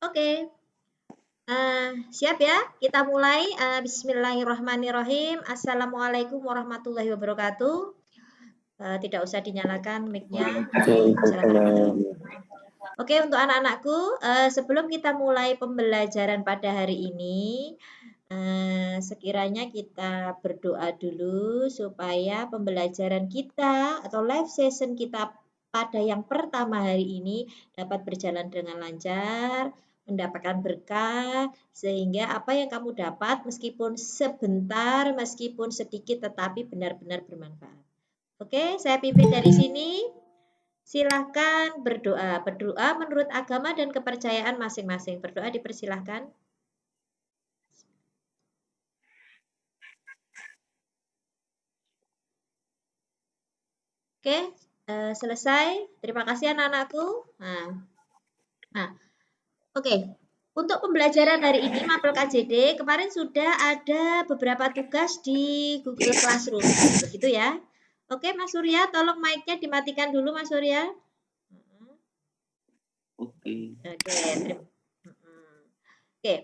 Oke. Siap ya? Kita mulai. Bismillahirrahmanirrahim. Assalamualaikum warahmatullahi wabarakatuh. Tidak usah dinyalakan mic-nya. Oke, untuk anak-anakku, sebelum kita mulai pembelajaran pada hari ini, sekiranya kita berdoa dulu supaya pembelajaran kita atau live session kita pada yang pertama hari ini dapat berjalan dengan lancar, mendapatkan berkah, sehingga apa yang kamu dapat meskipun sebentar, meskipun sedikit, tetapi benar-benar bermanfaat. Oke, saya pimpin dari sini. Silahkan berdoa. Berdoa menurut agama dan kepercayaan masing-masing. Berdoa dipersilahkan. Oke, selesai. Terima kasih anak-anakku. Oke. Untuk pembelajaran hari ini, Mapel KJD, kemarin sudah ada beberapa tugas di Google Classroom. Begitu ya. Oke, Mas Surya, tolong mic-nya dimatikan dulu, Mas Surya. Oke. Oke.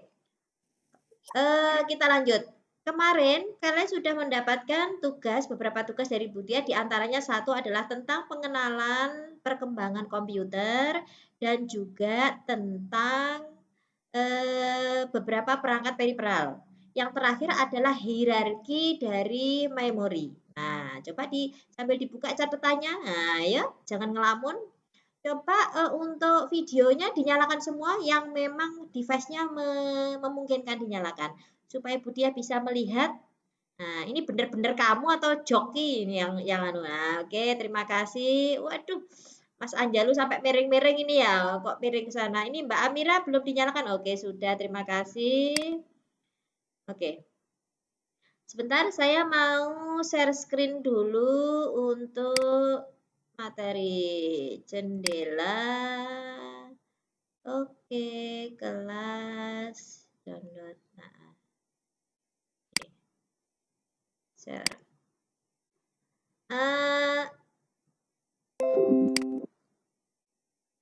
Kita lanjut. Kemarin kalian sudah mendapatkan beberapa tugas dari Bu Tia, diantaranya satu adalah tentang pengenalan perkembangan komputer dan juga tentang beberapa perangkat periferal. Yang terakhir adalah hierarki dari memori. Nah, coba sambil dibuka catatannya. Nah, ya, jangan ngelamun. Coba untuk videonya dinyalakan semua yang memang device-nya memungkinkan dinyalakan. Supaya Budia bisa melihat. Nah, ini benar-benar kamu atau joki ini yang anu. Nah, oke, terima kasih. Waduh, Mas Anjalu sampai miring-miring ini ya. Kok miring ke sana? Ini Mbak Amira belum dinyalakan. Oke, sudah. Terima kasih. Oke. Sebentar, saya mau share screen dulu untuk materi jendela. Oke, kelas download. Nah, oke. Share.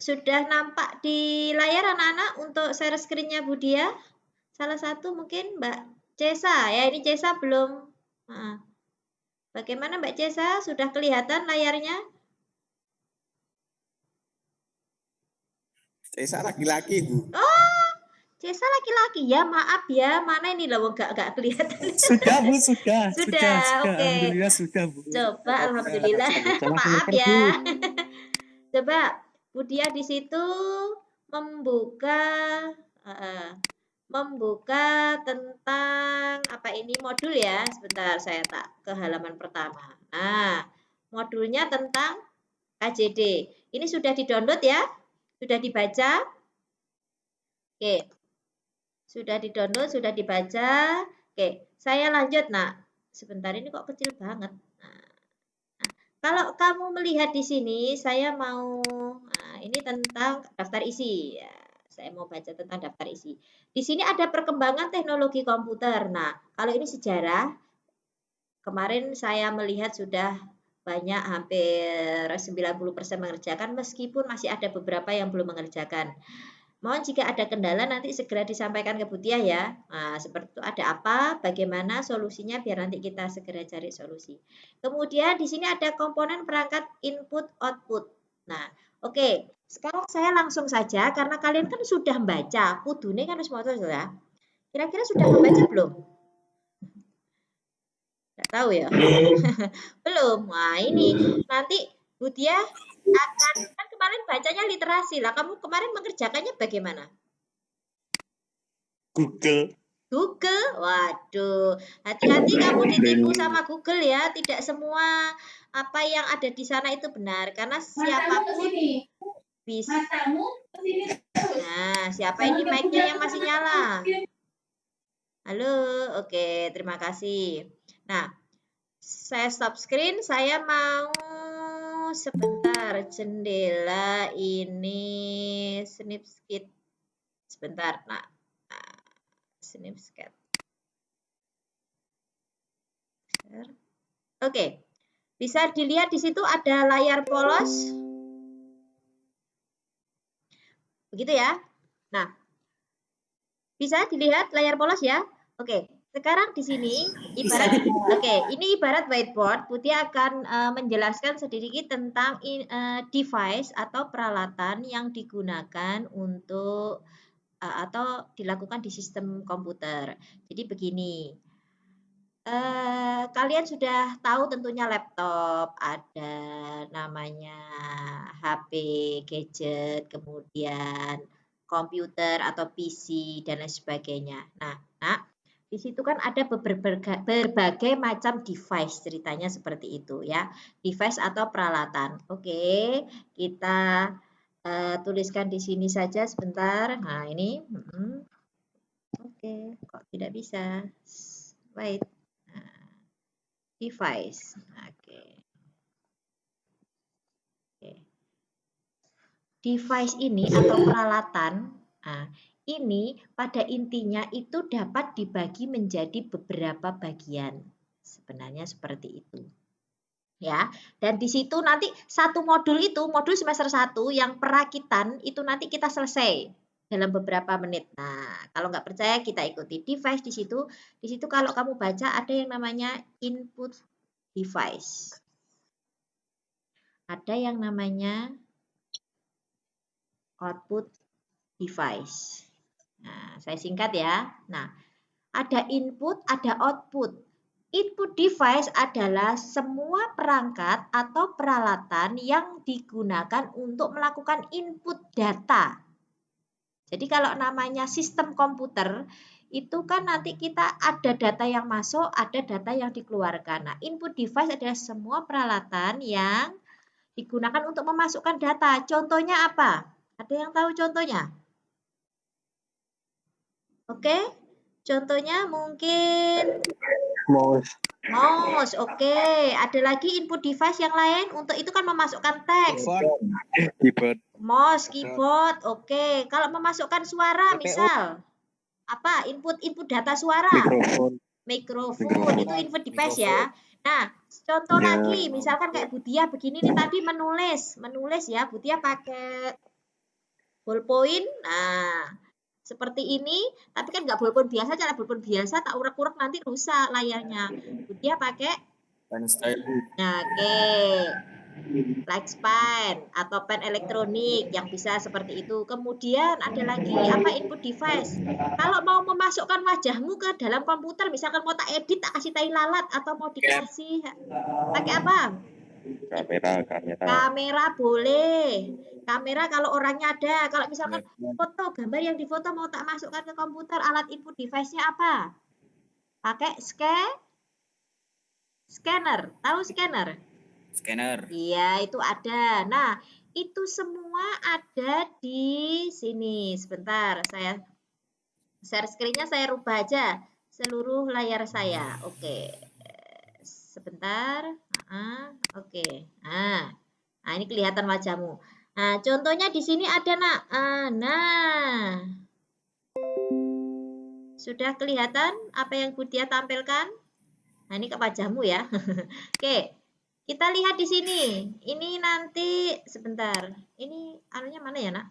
Sudah nampak di layar anak-anak untuk share screen-nya Budia? Salah satu mungkin Mbak Cesa. Ya, ini Cesa belum. Bagaimana Mbak Cesa? Sudah kelihatan layarnya? Cesa laki-laki, Bu. Oh, Cesa laki-laki ya. Maaf ya. Mana ini loh enggak kelihatan. Sudah, Bu, sudah. Oke. Alhamdulillah sudah, Bu. Coba alhamdulillah. Maaf ya. Coba Budia di situ membuka tentang apa ini modul ya. Sebentar saya tak ke halaman pertama. Nah, modulnya tentang KJD. Ini sudah di-download ya? Sudah dibaca? Oke. Sudah di-download, sudah dibaca. Oke, saya lanjut, Nak. Sebentar, ini kok kecil banget. Nah, kalau kamu melihat di sini, saya mau ini tentang daftar isi. Ya, saya mau baca tentang daftar isi. Di sini ada perkembangan teknologi komputer. Nah, kalau ini sejarah, kemarin saya melihat sudah banyak, hampir 90% mengerjakan, meskipun masih ada beberapa yang belum mengerjakan. Mohon jika ada kendala nanti segera disampaikan ke Butia ya. Nah, seperti itu ada apa, bagaimana solusinya biar nanti kita segera cari solusi. Kemudian di sini ada komponen perangkat input output. Nah, oke. Sekarang saya langsung saja karena kalian kan sudah membaca. Kudune kan harus motor ya. Kira-kira sudah membaca belum? Nggak tahu ya. Belum. Wah, ini nanti Butia kan kemarin bacanya literasi lah. Kamu kemarin mengerjakannya bagaimana? Google. Waduh, hati-hati kamu ditipu sama Google ya. Tidak semua apa yang ada di sana itu benar, karena siapapun bisa. Nah, siapa ini mic-nya yang masih nyala? Halo, oke, terima kasih. Nah, saya stop screen. Saya mau sebentar jendela ini Snipskit. Sebentar, nah. Snipskit. Oke, bisa dilihat di situ ada layar polos. Begitu ya. Nah, Bisa dilihat layar polos ya? Oke, sekarang di sini ibarat ini ibarat whiteboard. Putih akan menjelaskan sedikit tentang device atau peralatan yang digunakan untuk atau dilakukan di sistem komputer. Jadi begini. Kalian sudah tahu tentunya laptop, ada namanya HP, gadget, kemudian komputer atau PC dan lain sebagainya. Nah, di situ kan ada berbagai macam device, ceritanya seperti itu ya. Device atau peralatan. Oke, kita tuliskan di sini saja sebentar. Nah, ini oke, kok tidak bisa. Wait. Device. Oke. Device ini atau peralatan, ini pada intinya itu dapat dibagi menjadi beberapa bagian. Sebenarnya seperti itu. Ya, dan di situ nanti satu modul itu, modul semester 1 yang perakitan itu nanti kita selesai dalam beberapa menit. Nah, kalau nggak percaya kita ikuti device di situ. Di situ kalau kamu baca ada yang namanya input device. Ada yang namanya output device. Nah, saya singkat ya. Nah, ada input, ada output. Input device adalah semua perangkat atau peralatan yang digunakan untuk melakukan input data. Jadi kalau namanya sistem komputer, itu kan nanti kita ada data yang masuk, ada data yang dikeluarkan. Nah, input device adalah semua peralatan yang digunakan untuk memasukkan data. Contohnya apa? Ada yang tahu contohnya? Oke, contohnya mungkin mouse. Oke, ada lagi input device yang lain untuk itu kan memasukkan teks. Keyboard. Mouse, keyboard. Oke, kalau memasukkan suara misal apa? Input data suara. Mikrofon. Itu input device ya. Nah, contoh lagi, misalkan kayak Budia begini nih tadi menulis ya. Budia pakai ballpoint. Nah, seperti ini, tapi kan nggak ballpoint biasa, cara ballpoint biasa tak urek-urek nanti rusak layarnya. Dia pakai nah, oke. Pen atau pen elektronik yang bisa seperti itu. Kemudian ada lagi apa input device. Kalau mau memasukkan wajahmu ke dalam komputer, misalkan mau tak edit, tak kasih tai lalat atau mau dikasih pakai apa? Kamera boleh. Kamera kalau orangnya ada. Kalau misalkan foto, gambar yang difoto mau tak masukkan ke komputer, alat input device-nya apa? Pakai scanner. Tahu scanner? Scanner. Iya, itu ada. Nah, itu semua ada di sini. Sebentar, saya share screen-nya saya rubah aja seluruh layar saya. Oke. Sebentar. Oke. Nah, ini kelihatan wajahmu. Nah, contohnya di sini ada, Nak. Nah. Sudah kelihatan apa yang Budia tampilkan? Nah, ini ke wajahmu ya. Oke. Kita lihat di sini. Ini nanti sebentar. Ini anunya mana ya, Nak?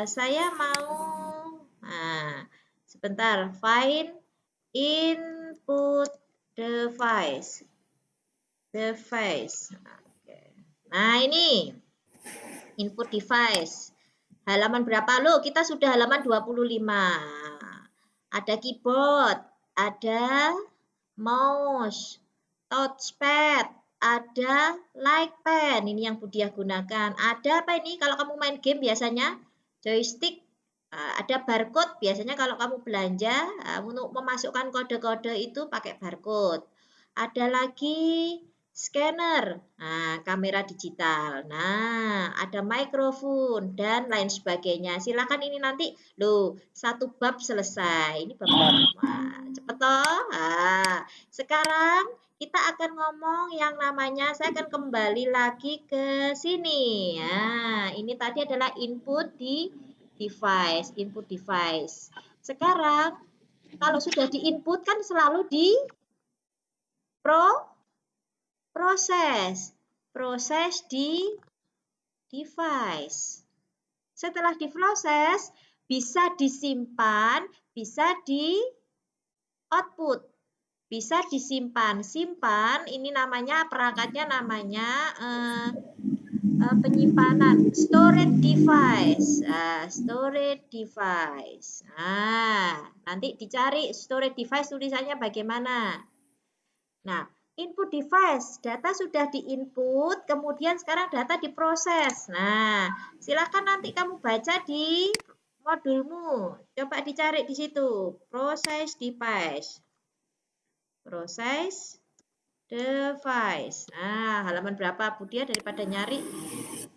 Saya mau sebentar. Find input device. Nah, ini input device. Halaman berapa lo? Kita sudah halaman 25. Ada keyboard, ada mouse, touchpad, ada like pen. Ini yang Budia gunakan. Ada apa ini? Kalau kamu main game biasanya joystick, ada barcode. Biasanya kalau kamu belanja untuk memasukkan kode-kode itu pakai barcode. Ada lagi scanner, kamera digital. Nah, ada mikrofon dan lain sebagainya. Silakan ini nanti, satu bab selesai. Ini bab pertama. Cepet toh. Sekarang kita akan ngomong yang namanya, saya akan kembali lagi ke sini. Nah, ini tadi adalah input di device. Sekarang, kalau sudah di-input kan selalu di proses di device. Setelah diproses, bisa disimpan, bisa di output. Bisa disimpan. Simpan, ini namanya perangkatnya namanya penyimpanan. Storage device. Storage device. Nanti dicari storage device tulisannya bagaimana. Nah, input device, data sudah diinput, kemudian sekarang data diproses. Nah, silakan nanti kamu baca di modulmu. Coba dicari di situ, process device. Process device. Nah, halaman berapa Budia daripada nyari?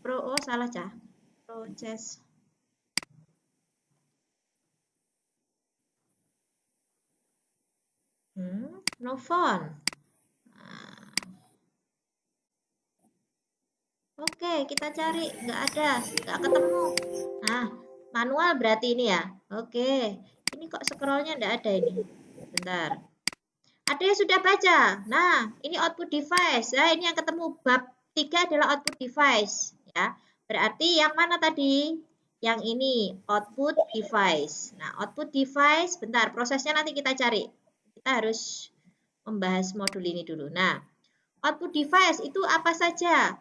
Oh, salah cah. Process. No phone. Oke, kita cari. Nggak ada. Nggak ketemu. Nah, manual berarti ini ya. Oke. Ini kok scrollnya nggak ada ini. Bentar. Ada yang sudah baca. Nah, ini output device. Nah, ini yang ketemu. Bab 3 adalah output device. Ya. Berarti yang mana tadi? Yang ini, output device. Nah, output device, bentar. Prosesnya nanti kita cari. Kita harus membahas modul ini dulu. Nah, output device itu apa saja?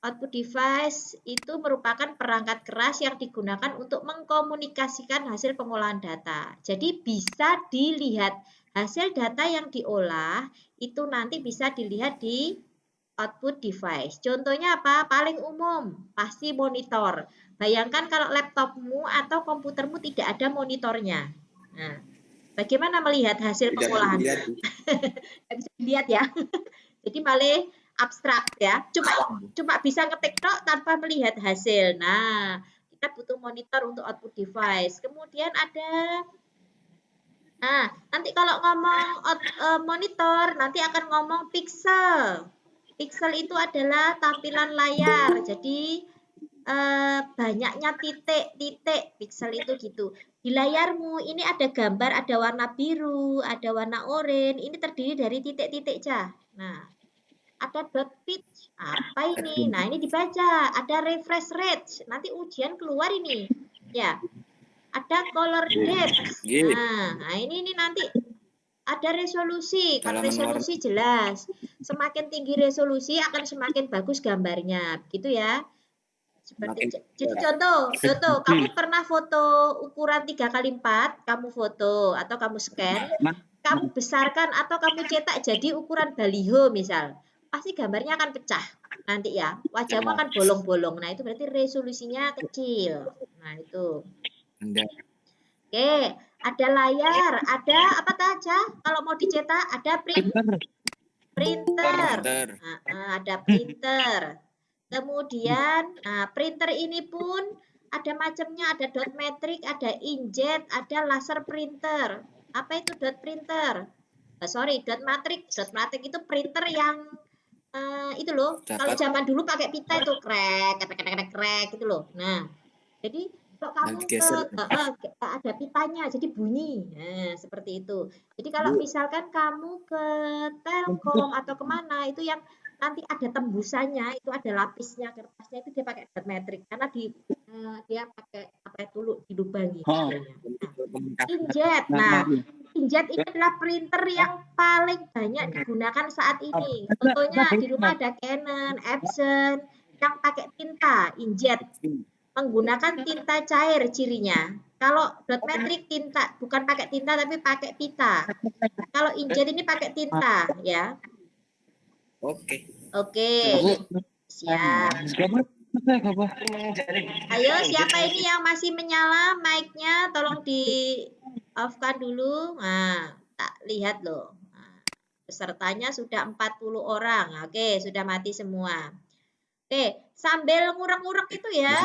Output device itu merupakan perangkat keras yang digunakan untuk mengkomunikasikan hasil pengolahan data. Jadi bisa dilihat hasil data yang diolah itu nanti bisa dilihat di output device. Contohnya apa? Paling umum, pasti monitor. Bayangkan kalau laptopmu atau komputermu tidak ada monitornya. Nah, bagaimana melihat hasil pengolahan? Tidak bisa dilihat ya. Jadi paling abstrak ya, cuma bisa ngetik tok tanpa melihat hasil. Nah, kita butuh monitor untuk output device. Kemudian ada, nah nanti kalau ngomong monitor, nanti akan ngomong pixel. Pixel itu adalah tampilan layar. Jadi banyaknya titik-titik pixel itu gitu. Di layarmu ini ada gambar, ada warna biru, ada warna oranye. Ini terdiri dari titik-titik cah. Nah, ada dot pitch, apa ini? Nah, ini dibaca. Ada refresh rate, nanti ujian keluar ini. Ya, ada color depth. Nah ini nanti ada resolusi. Kalau resolusi jelas, semakin tinggi resolusi akan semakin bagus gambarnya, gitu ya. Seperti jadi contoh, kamu pernah foto ukuran 3x4, kamu foto atau kamu scan, kamu besarkan atau kamu cetak jadi ukuran baliho misal. Pasti gambarnya akan pecah nanti ya, wajahmu akan bolong-bolong. Nah, itu berarti resolusinya kecil. Nah, itu. Oke, ada layar, ada apa saja kalau mau dicetak, ada printer. Ada printer. Kemudian, printer ini pun ada macamnya, ada dot matrix, ada inkjet, ada laser printer. Apa itu dot printer? Dot matrix. Dot matrix itu printer yang itu loh, kalau zaman dulu pakai pita itu krek gitu loh. Nah, jadi kalau kamu ada pitanya, jadi bunyi. Nah, seperti itu. Jadi kalau misalkan kamu ke Telkom atau kemana, itu yang nanti ada tembusannya, itu ada lapisnya, kertasnya itu dia pakai dot matrix karena dia pakai apa itu dilubangi. Inkjet. Nah, inkjet ini adalah printer yang paling banyak digunakan saat ini. Contohnya di rumah ada Canon, Epson yang pakai tinta inkjet, menggunakan tinta cair cirinya. Kalau dot matrix tinta bukan pakai tinta tapi pakai pita. Kalau inkjet ini pakai tinta ya. Oke. Siap. Ayo, siapa ini yang masih menyala mic-nya? Tolong di off-kan dulu. Nah, tak lihat loh. Pesertanya sudah 40 orang. Oke, sudah mati semua. Oke, sambil ngurek-ngurek itu ya,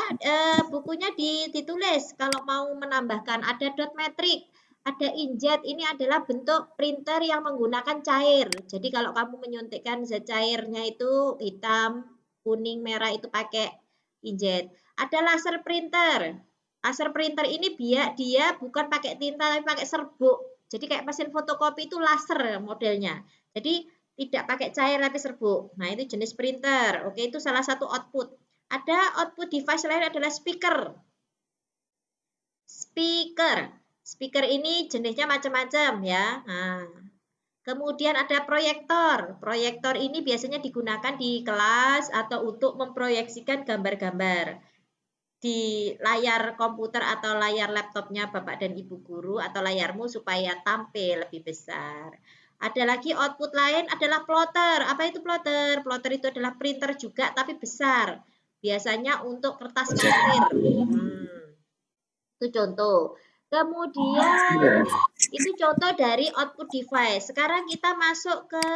bukunya ditulis kalau mau menambahkan ada dot matrix, ada inkjet. Ini adalah bentuk printer yang menggunakan cair. Jadi kalau kamu menyuntikkan zat cairnya itu hitam, kuning, merah itu pakai inkjet. Ada laser printer. Laser printer ini dia bukan pakai tinta tapi pakai serbuk. Jadi kayak mesin fotokopi itu laser modelnya. Jadi tidak pakai cair tapi serbuk. Nah, itu jenis printer. Oke, itu salah satu output. Ada output device lain adalah speaker. Speaker ini jenisnya macam-macam ya. Nah, kemudian ada proyektor. Proyektor ini biasanya digunakan di kelas atau untuk memproyeksikan gambar-gambar di layar komputer atau layar laptopnya Bapak dan Ibu guru atau layarmu supaya tampil lebih besar. Ada lagi output lain adalah plotter. Apa itu plotter? Plotter itu adalah printer juga tapi besar. Biasanya untuk kertas kartir. Itu contoh. Kemudian itu contoh dari output device. Sekarang kita masuk ke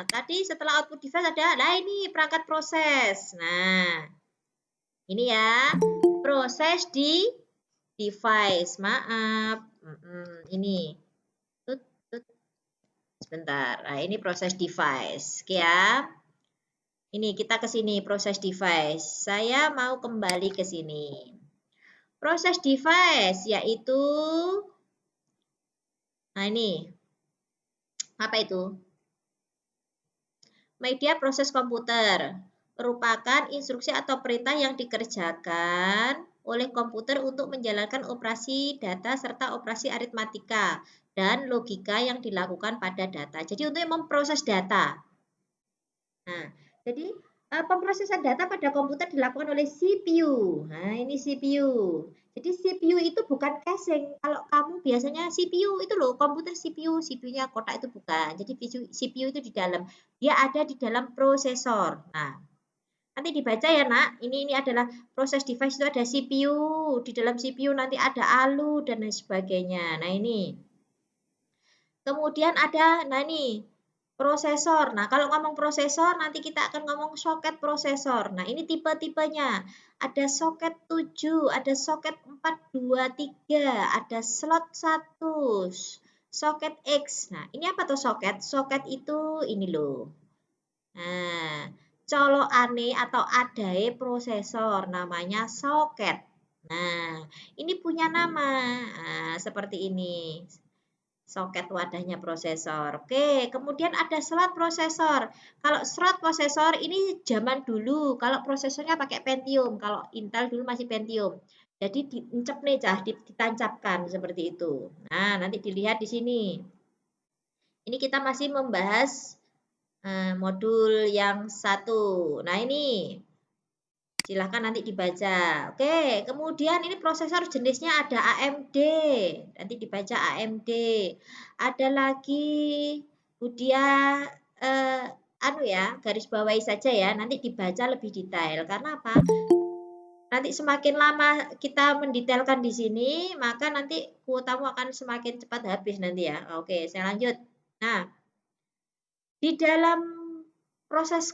tadi setelah output device ada ini perangkat proses. Nah, ini ya. Proses di device. Maaf. Ini. Sebentar. Nah, ini proses device. Oke ya. Ini kita ke sini proses device. Saya mau kembali ke sini. Proses device yaitu ini. Apa itu? Media proses komputer merupakan instruksi atau perintah yang dikerjakan oleh komputer untuk menjalankan operasi data serta operasi aritmatika dan logika yang dilakukan pada data. Jadi untuk memproses data. Nah, jadi pemrosesan data pada komputer dilakukan oleh CPU. Nah, ini CPU. Jadi CPU itu bukan casing. Kalau kamu biasanya CPU itu loh, komputer CPU-nya kotak itu bukan. Jadi CPU itu di dalam. Dia ada di dalam prosesor. Nah, nanti dibaca ya, Nak. Ini adalah proses device itu ada CPU. Di dalam CPU nanti ada ALU dan lain sebagainya. Nah, ini. Kemudian ada, ini prosesor. Nah, kalau ngomong prosesor, nanti kita akan ngomong soket prosesor. Nah, ini tipe-tipenya. Ada soket 7, ada soket 423, ada slot 1, soket X. Nah, ini apa tuh soket? Soket itu ini loh. Nah, colokane atau adae prosesor namanya soket. Nah, ini punya nama. Nah, seperti ini. Soket wadahnya prosesor. Oke, kemudian ada slot prosesor. Kalau slot prosesor ini zaman dulu, kalau prosesornya pakai Pentium, kalau Intel dulu masih Pentium. Jadi diincep nih, ditancapkan seperti itu. Nah, nanti dilihat di sini. Ini kita masih membahas modul yang satu. Nah, ini silahkan nanti dibaca. Oke, kemudian ini prosesor jenisnya ada AMD. Nanti dibaca AMD. Ada lagi Budia garis bawahi saja ya. Nanti dibaca lebih detail. Karena apa? Nanti semakin lama kita mendetailkan di sini, maka nanti kuotamu akan semakin cepat habis nanti ya. Oke, saya lanjut. Nah, di dalam proses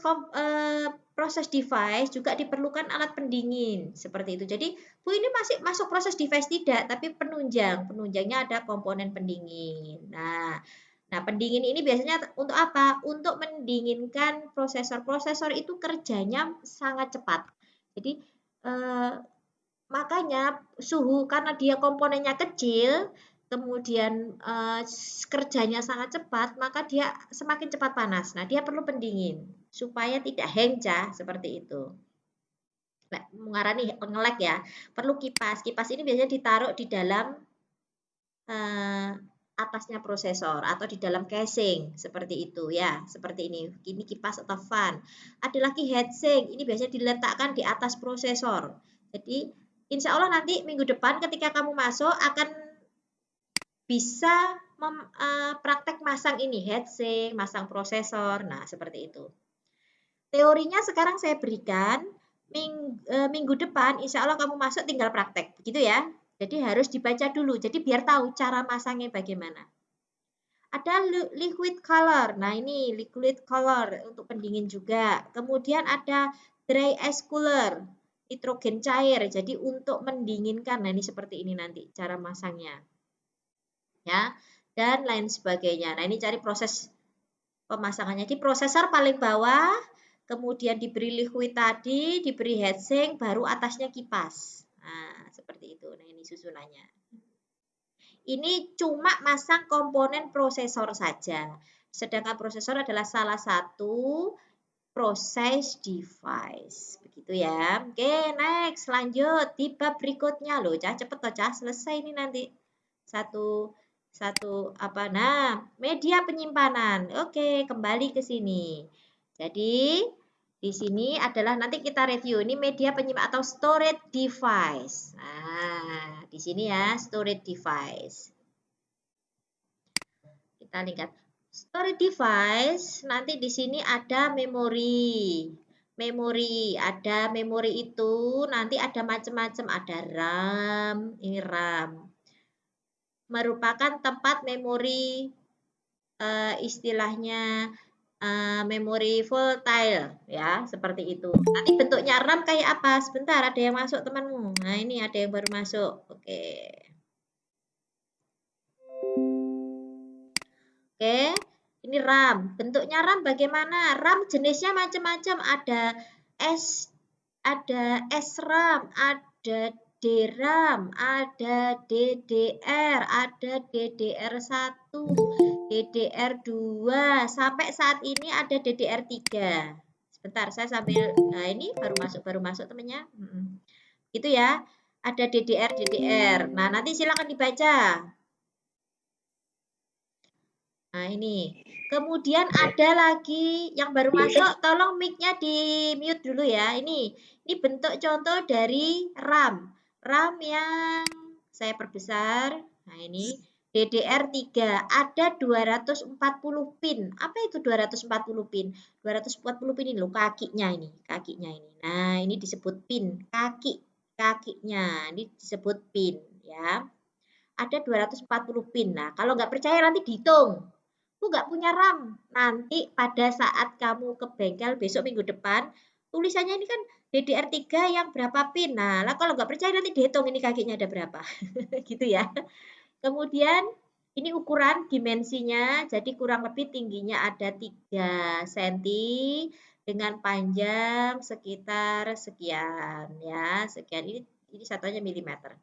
device juga diperlukan alat pendingin seperti itu. Jadi, Bu ini masih masuk proses device tidak, tapi penunjang. Penunjangnya ada komponen pendingin. Nah, pendingin ini biasanya untuk apa? Untuk mendinginkan prosesor. Prosesor itu kerjanya sangat cepat. Jadi, makanya suhu karena dia komponennya kecil, kemudian kerjanya sangat cepat, maka dia semakin cepat panas. Nah, dia perlu pendingin supaya tidak hang seperti itu. Nah, mengarani nge-lag ya. Perlu kipas. Kipas ini biasanya ditaruh di dalam atasnya prosesor atau di dalam casing seperti itu ya. Seperti ini. Ini kipas atau fan. Ada lagi heatsink. Ini biasanya diletakkan di atas prosesor. Jadi insya Allah nanti minggu depan ketika kamu masuk akan bisa praktek masang ini heatsink, masang prosesor. Nah, seperti itu. Teorinya sekarang saya berikan, minggu depan insya Allah kamu masuk tinggal praktek. Begitu ya. Jadi harus dibaca dulu. Jadi biar tahu cara masangnya bagaimana. Ada liquid color. Nah, ini liquid color untuk pendingin juga. Kemudian ada dry ice cooler. Nitrogen cair. Jadi untuk mendinginkan. Nah, ini seperti ini nanti cara masangnya. Ya, dan lain sebagainya. Nah, ini cari proses pemasangannya. Di prosesor paling bawah, kemudian diberi liquid tadi, diberi heatsink, baru atasnya kipas. Nah, seperti itu. Nah, ini susunannya. Ini cuma masang komponen prosesor saja. Sedangkan prosesor adalah salah satu proses device. Begitu ya. Oke, next. Lanjut di bab berikutnya loh, Cah. Cepet toh, Cah. Selesai ini nanti. Satu apa? Nah, media penyimpanan. Oke, kembali ke sini. Jadi, di sini adalah nanti kita review ini media penyimpanan atau storage device. Nah, di sini ya, storage device. Kita lihat storage device, nanti di sini ada memori. Ada memori itu nanti ada macam-macam, ada RAM, ini RAM. Merupakan tempat memori istilahnya memori volatile ya, seperti itu. Nanti bentuknya RAM kayak apa? Sebentar, ada yang masuk temanmu. Nah, ini ada yang baru masuk. Oke. Oke, ini RAM. Bentuknya RAM bagaimana? RAM jenisnya macam-macam. Ada SRAM, ada DRAM, ada DDR, ada DDR1, DDR2, sampai saat ini ada DDR3. Sebentar, saya sambil, nah ini baru masuk temennya. Itu ya, ada DDR. Nah, nanti silakan dibaca. Nah, ini. Kemudian ada lagi yang baru masuk, tolong mic-nya di mute dulu ya. Ini bentuk contoh dari RAM. RAM yang saya perbesar. Nah, ini DDR3 ada 240 pin. Apa itu 240 pin? 240 pin ini loh kakinya ini. Nah, ini disebut pin, kakinya. Ini disebut pin ya. Ada 240 pin. Nah, kalau nggak percaya nanti dihitung. Aku nggak punya RAM. Nanti pada saat kamu ke bengkel besok minggu depan, tulisannya ini kan DDR3 yang berapa pin. Nah, kalau nggak percaya nanti dihitung ini kakinya ada berapa. Gitu ya. Kemudian ini ukuran dimensinya, jadi kurang lebih tingginya ada 3 cm dengan panjang sekitar sekian ya, sekian ini satunya milimeter.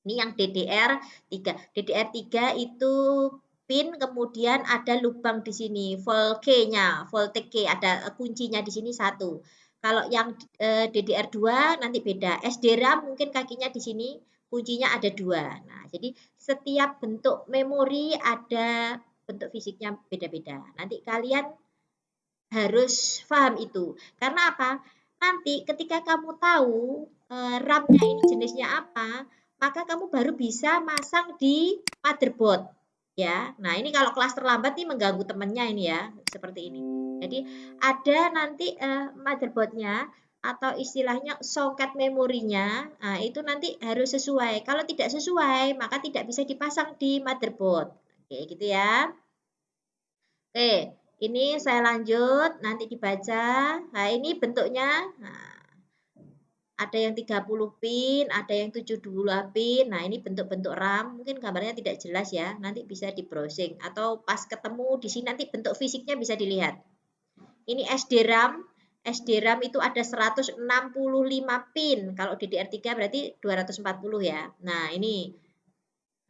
Ini yang DDR3. DDR3 itu pin, kemudian ada lubang di sini, volt K-nya, voltage K, ada kuncinya di sini 1. Kalau yang DDR2 nanti beda. SDRAM mungkin kakinya di sini, kuncinya ada 2. Nah, jadi setiap bentuk memori ada bentuk fisiknya beda-beda. Nanti kalian harus paham itu. Karena apa? Nanti ketika kamu tahu RAM-nya ini jenisnya apa, maka kamu baru bisa masang di motherboard ya. Nah, ini kalau kelas terlambat nih mengganggu temennya ini ya, seperti ini. Jadi ada nanti motherboardnya atau istilahnya soket memorinya, nah itu nanti harus sesuai. Kalau tidak sesuai, maka tidak bisa dipasang di motherboard. Oke, gitu ya. Oke, ini saya lanjut, nanti dibaca. Nah, ini bentuknya. Nah, ada yang 30 pin, ada yang 72 pin. Nah, ini bentuk-bentuk RAM. Mungkin gambarnya tidak jelas ya. Nanti bisa di browsing atau pas ketemu di sini nanti bentuk fisiknya bisa dilihat. Ini SDRAM. SDRAM itu ada 165 pin. Kalau DDR3 berarti 240 ya. Nah, ini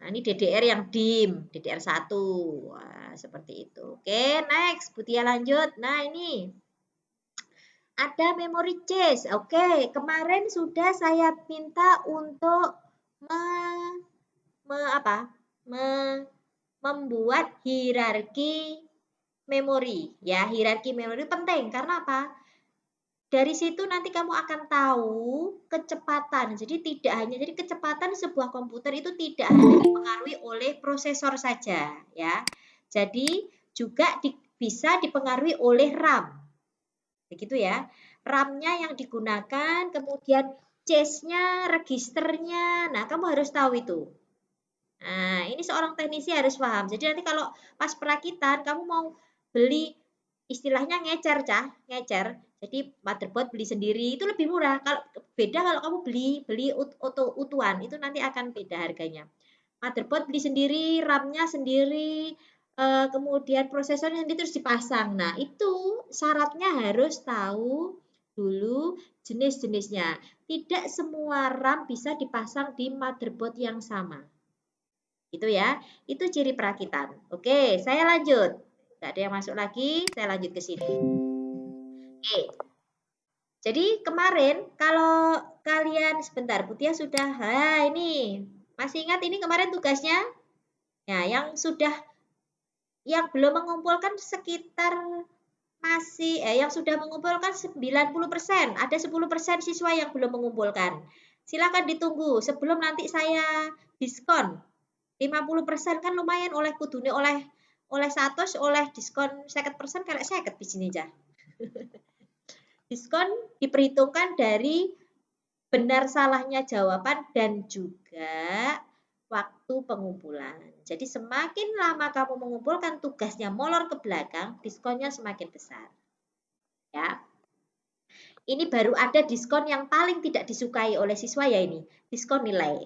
DDR yang DIM, DDR1. Wah, seperti itu. Oke, next. Butia lanjut. Nah, ini ada memory chest. Oke, kemarin sudah saya minta untuk membuat hierarki memori. Ya, hierarki memori penting. Karena apa? Dari situ nanti kamu akan tahu kecepatan. Jadi kecepatan sebuah komputer itu tidak hanya dipengaruhi oleh prosesor saja, ya. Jadi juga bisa dipengaruhi oleh RAM. Begitu ya. RAM-nya yang digunakan, kemudian chase-nya, registernya. Nah, kamu harus tahu itu. Nah, ini seorang teknisi harus paham. Jadi nanti kalau pas perakitan kamu mau beli istilahnya ngecer, ngecer. Jadi motherboard beli sendiri itu lebih murah. Kalau beda kalau kamu beli utuhan, itu nanti akan beda harganya. Motherboard beli sendiri, RAM-nya sendiri, kemudian prosesornya sendiri terus dipasang. Nah, itu syaratnya harus tahu dulu jenis-jenisnya. Tidak semua RAM bisa dipasang di motherboard yang sama. Itu ya, itu ciri perakitan. Oke, saya lanjut. Tidak ada yang masuk lagi, saya lanjut ke sini. Oke. Jadi kemarin kalau kalian sebentar, Butia sudah, ini masih ingat ini kemarin tugasnya? Ya, yang belum mengumpulkan sekitar yang sudah mengumpulkan 90%, ada 10% siswa yang belum mengumpulkan. Silakan ditunggu sebelum nanti saya diskon. 50% kan lumayan oleh kudune oleh 100 oleh diskon 50% kalau 50 di sini aja. Diskon diperhitungkan dari benar salahnya jawaban dan juga waktu pengumpulan. Jadi semakin lama kamu mengumpulkan tugasnya molor ke belakang, diskonnya semakin besar. Ya. Ini baru ada diskon yang paling tidak disukai oleh siswa ya ini, diskon nilai.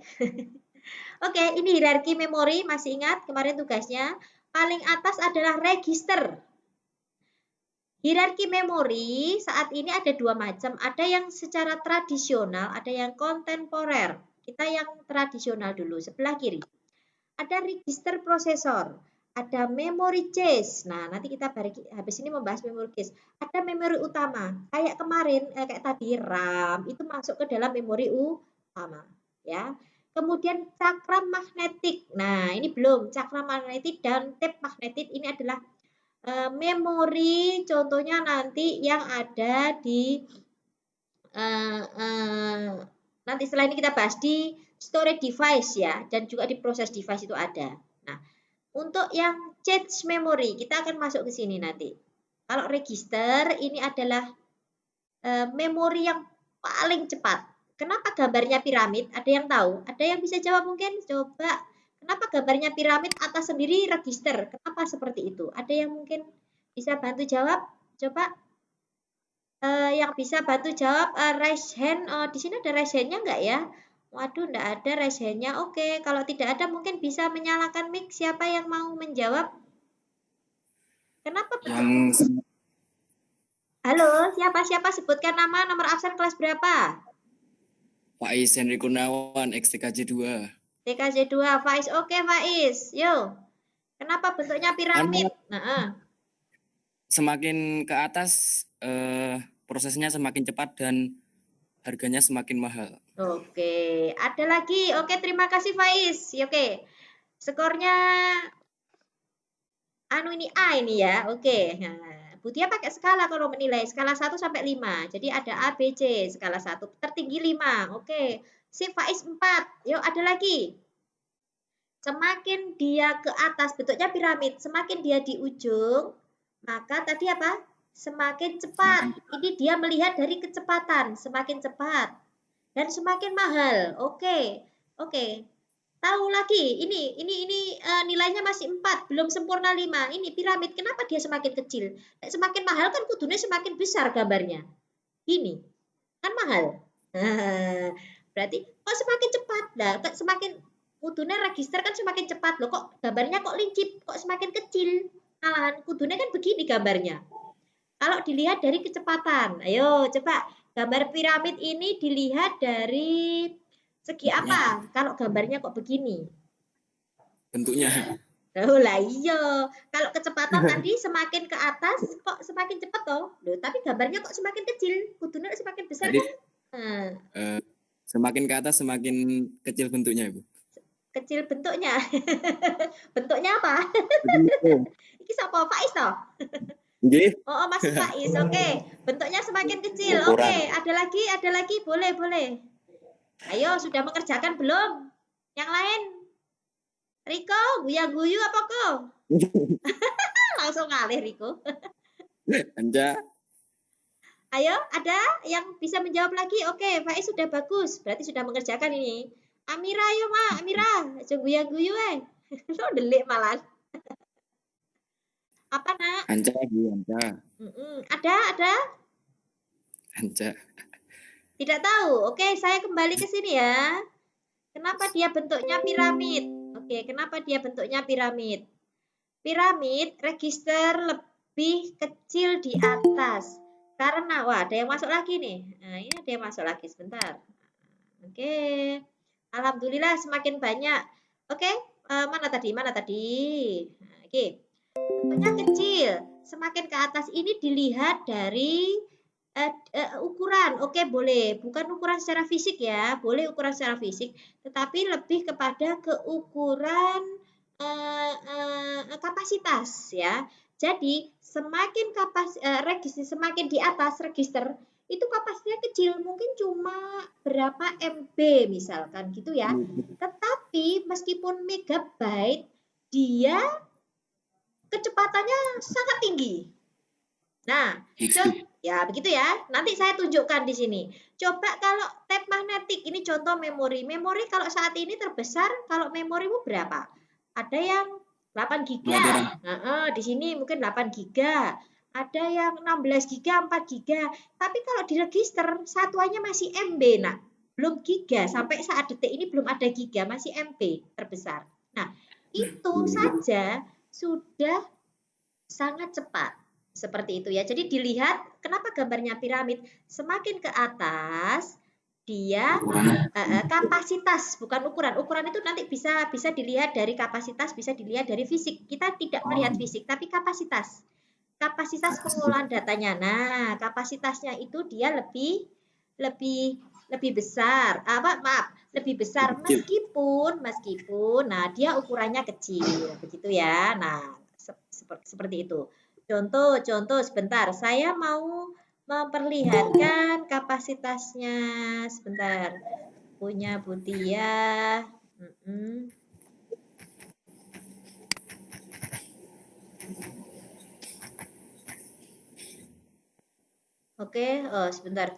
Oke, ini hierarki memori, masih ingat kemarin tugasnya? Paling atas adalah register. Hierarki memori saat ini ada dua macam, ada yang secara tradisional, ada yang kontemporer. Kita yang tradisional dulu, sebelah kiri. Ada register prosesor, ada memory cache. Nah, nanti kita habis ini membahas memory cache. Ada memori utama, kayak kemarin, kayak tadi RAM, itu masuk ke dalam memori utama. Ya. Kemudian cakram magnetik. Nah, ini belum. Cakram magnetik dan tape magnetik ini adalah memori contohnya nanti yang ada di nanti setelah ini kita bahas di storage device ya, dan juga di proses device itu ada. Nah, untuk yang cache memory kita akan masuk ke sini nanti. Kalau register ini adalah memori yang paling cepat. Kenapa gambarnya piramid? Ada yang tahu? Ada yang bisa jawab mungkin? Coba. Kenapa gambarnya piramid atas sendiri register? Kenapa seperti itu? Ada yang mungkin bisa bantu jawab? Coba yang bisa bantu jawab raise hand. Di sini ada raise hand-nya enggak ya? Waduh, enggak ada raise hand-nya. Oke, kalau tidak ada mungkin bisa menyalakan mic. Siapa yang mau menjawab? Kenapa Yang Halo, siapa? Sebutkan nama, nomor absen kelas berapa? Faiz Henry Kurniawan, XTKJ 2. TKJ 2, Faiz. Oke, Faiz. Yo. Kenapa bentuknya piramid? Nah, Semakin ke atas prosesnya semakin cepat dan harganya semakin mahal. Oke, ada lagi. Oke, terima kasih Faiz. Oke. Skornya ini A ini ya. Oke. Nah, Butia pakai skala kalau menilai, skala 1 sampai 5. Jadi ada A, B, C, skala 1. Tertinggi 5. Oke. Si Faiz 4. Yuk, ada lagi. Semakin dia ke atas, bentuknya piramid. Semakin dia di ujung, maka tadi apa? Semakin cepat. Ini dia melihat dari kecepatan. Semakin cepat. Dan semakin mahal. Oke. Tahu lagi, ini nilainya masih 4, belum sempurna 5. Ini piramid, kenapa dia semakin kecil? Semakin mahal kan kudunya semakin besar gambarnya. Ini, kan mahal. Berarti kok semakin cepat? Nah, semakin kudunya register kan semakin cepat. Loh, kok gambarnya kok lincip, kok semakin kecil? Malahan kudunya kan begini gambarnya. Kalau dilihat dari kecepatan, ayo coba gambar piramid ini dilihat dari segi apa? Kalau gambarnya kok begini? Bentuknya. Oh lah iya. Kalau kecepatan tadi semakin ke atas kok semakin cepat toh? Loh, tapi gambarnya kok semakin kecil? Kudunya semakin besar Jadi, kan? semakin ke atas semakin kecil bentuknya, Ibu. Kecil bentuknya. Bentuknya apa? Ini siapa? Faiz toh? Oh, masih Faiz. Oke. Bentuknya semakin kecil. Oke, ada lagi. Boleh. Ayo, sudah mengerjakan belum? Yang lain? Riko, guya-guyu apa kok? Langsung ngalih Riko. Anja. Ayo, ada yang bisa menjawab lagi? Oke, Faiz sudah bagus. Berarti sudah mengerjakan ini. Amira, ayo Ma, Amira. Aja guya-guyu Lo delik malah. Apa nak? Anja. Ada? Anja. Tidak tahu. Oke, saya kembali ke sini ya. Kenapa dia bentuknya piramid? Oke, kenapa dia bentuknya piramid? Piramid register lebih kecil di atas. Karena, ada yang masuk lagi nih. Nah, ini ada yang masuk lagi sebentar. Oke. Alhamdulillah semakin banyak. Oke, mana tadi? Nah, oke. Bentuknya kecil. Semakin ke atas ini dilihat dari ukuran, oke boleh. Bukan ukuran secara fisik ya, boleh ukuran secara fisik, tetapi lebih kepada keukuran kapasitas ya. Jadi semakin semakin di atas register itu kapasitasnya kecil, mungkin cuma berapa MB misalkan gitu ya. Tetapi meskipun megabyte, dia kecepatannya sangat tinggi. Nah, ya begitu ya. Nanti saya tunjukkan di sini. Coba kalau tab magnetik, ini contoh memori. Memori kalau saat ini terbesar, kalau memorimu berapa? Ada yang 8 GB. Di sini mungkin 8 GB. Ada yang 16 GB, 4 GB. Tapi kalau di register, satuannya masih MB, nak. Belum giga. Sampai saat detik ini belum ada giga, masih MB terbesar. Nah, itu saja sudah sangat cepat. Seperti itu ya. Jadi dilihat kenapa gambarnya piramid. Semakin ke atas dia kapasitas, bukan ukuran. Ukuran itu nanti bisa dilihat dari kapasitas, bisa dilihat dari fisik. Kita tidak melihat fisik, tapi kapasitas. Kapasitas pengolahan datanya. Nah, kapasitasnya itu dia lebih besar. Lebih besar meskipun nah dia ukurannya kecil, begitu ya. Nah, seperti itu. Contoh sebentar, saya mau memperlihatkan kapasitasnya sebentar. Punya Budia. Oke, sebentar.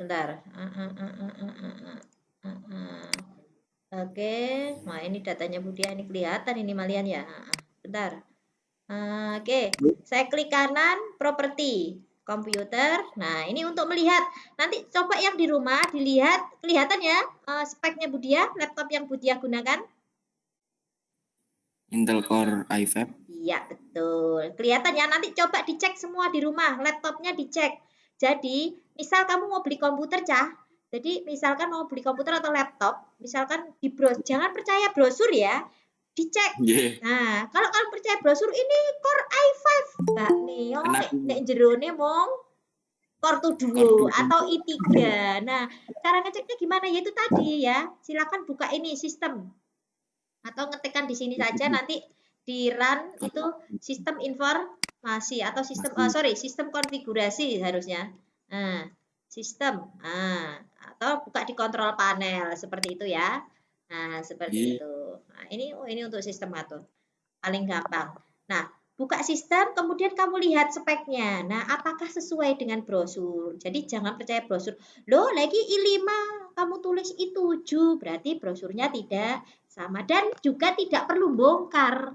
Oke, nah ini datanya Budia, ini kelihatan ini Malian ya. Bentar. Oke, saya klik kanan, properti, komputer. Nah, ini untuk melihat. Nanti coba yang di rumah dilihat, kelihatan ya speknya Budia, laptop yang Budia gunakan. Intel Core i5. Iya, betul. Kelihatan ya, nanti coba dicek semua di rumah, laptopnya dicek. Jadi, misal kamu mau beli komputer, Cah. Jadi, misalkan mau beli komputer atau laptop, misalkan di browse, jangan percaya brosur ya. Dicek. Nah, kalau kalian percaya brosur ini Core i5, Mbak Neo, nek jerone mong Core 2 atau i3. Nah, cara ngeceknya gimana? Yaitu tadi ya. Silakan buka ini sistem. Atau ngetikkan di sini saja, nanti di run itu sistem informasi atau sistem konfigurasi harusnya. Nah, sistem. Atau buka di kontrol panel seperti itu ya. Nah, seperti itu. Nah, ini untuk sistem atur. Paling gampang. Nah, buka sistem, kemudian kamu lihat speknya. Nah, apakah sesuai dengan brosur? Jadi jangan percaya brosur. Loh, lagi i5, kamu tulis i7, berarti brosurnya tidak sama. Dan juga tidak perlu bongkar.